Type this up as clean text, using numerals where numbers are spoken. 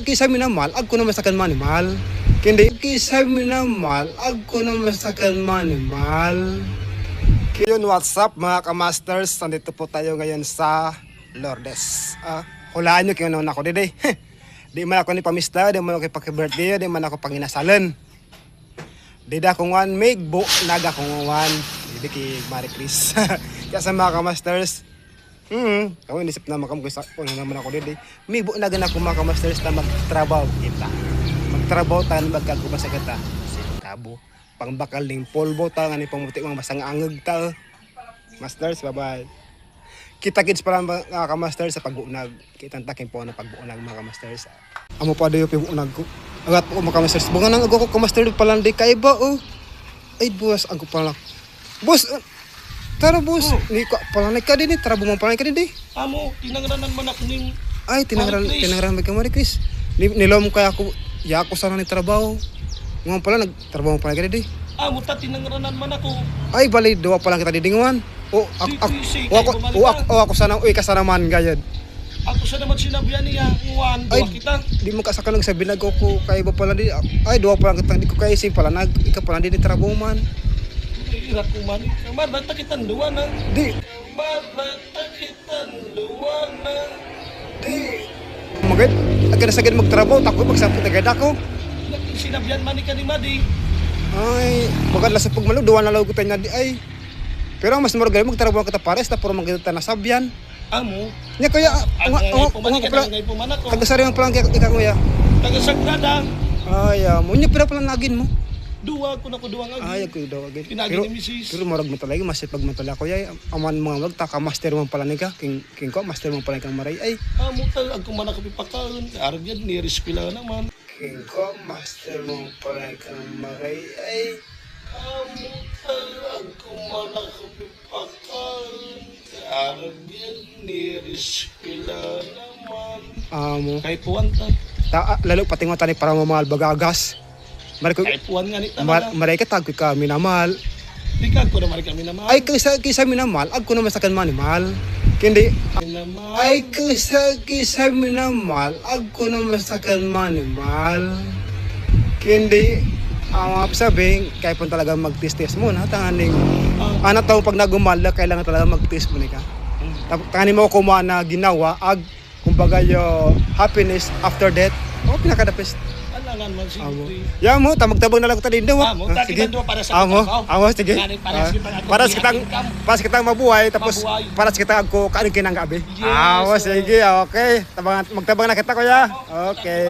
kisay minamal, agko na masakan manimal. Kindi kisay minamal, agko na masakan manimal. Yun, what's up mga kamasters? Nandito po tayo ngayon sa Lourdes. Hulaan nyo kung ano ako dide. Di man ako ni pamista, di man ako paki-birthday, di man ako panginasalan. Dida kung wan, may bo, naga kung wan. Didi ki Marie Chris. Kaya sa mga kamasters, ako inisip na makamugusa kung naman ako didi. May bo naga na ako mga kamasters na magtrabaho kita. Magtrabaho tayo magkagubasa kita. Tabo. Pangbakal ning polvo ta nga ni pamuti mga basang angeg ta. Masters, bye-bye. Kita-kits pa lang mga kamasters sa pag-uunag. Kitang takin po na pag-uunag mga kamasters. Amo pa dayo pag-uunag ko. Agat po mga kamasters. Bunga nang ako kamaster pa lang di kay ba oh. Ay boss, ako pa lang. Boss, tara boss. Ni ko pa lang ka din, tara bumang pa lang ka din. Amo, tinangranan man ako ning ay tinangran may Marie Chris. Nilom kaya ako, ya ako sana ni trabaho. Ngayon pala nagtrabaho pa lang ka din. Amo ta tinangranan man ako. Ay bali duwa pa lang kita didinguan. Ako sana uy kasana man gayad. Ako sa naman sinabihan niya, uwan, duwa kita. Di mo kasaka lang sabi nag ko kay iba pala di. Ay duwa pa lang kita di ko kay isip pala nag ika pala di trabaho man. Ira ko man. Kamar ta kitan duwa na. Di. Kamar ta kitan duwa na. Di. Magad agad sagad magtrabaho tako magsapot agad ako. Sinabihan man ni kanima di. Ay, magad la sa pagmalo duwa na law ko tanya di ay. Pero mas margal magtrabaho kita pares ta pero magita na sabyan. Amo. Nya kaya taga-sari ang palang ikaw kuya. Taga-Sagrada. Ay, mo nya pira palang agin mo. Duwa ko na ko duwa ngagin. Ay, ako daw agin. Pinagi ni Mrs. Pero marag mo talaga masip pag matala ko yay. Aman mga wag ta ka master mo pala ni ka. King ko master mo pala kang maray ay. Amo ta agko man ako pipakaon. Arag yan ni reskwela naman. King ko master mo pala kang maray ay. Amo ta agko man ako pipakaon. Arag yan ni reskwela naman. Amo. Kay puwan ta. Lalo pati nga tani para mamahal bagagas. Kay puwan nga ni ta. Maray ka tagko ka minamal. Di ka ko naman kami naman. Ay kisa minamal, agko na masakan manimal. Kindi ay kisa minamal, agko na masakan manimal. Kindi ang sabi kay pun talaga mag-test muna tanganing ana taong pag nagumal kailangan talaga mag-test muna ka. Tanganin mo ko na ginawa ag kumbaga yo happiness after death. Pinaka the best. Alangan man siyempre. Ya mo, magtabang na lang ta din daw. Sige. Para sa trabaho. Sige. Para kitang mabuhay tapos para kita agko kaning kinang gabi. Sige, okay. Magtabang na kita kuya. Okay.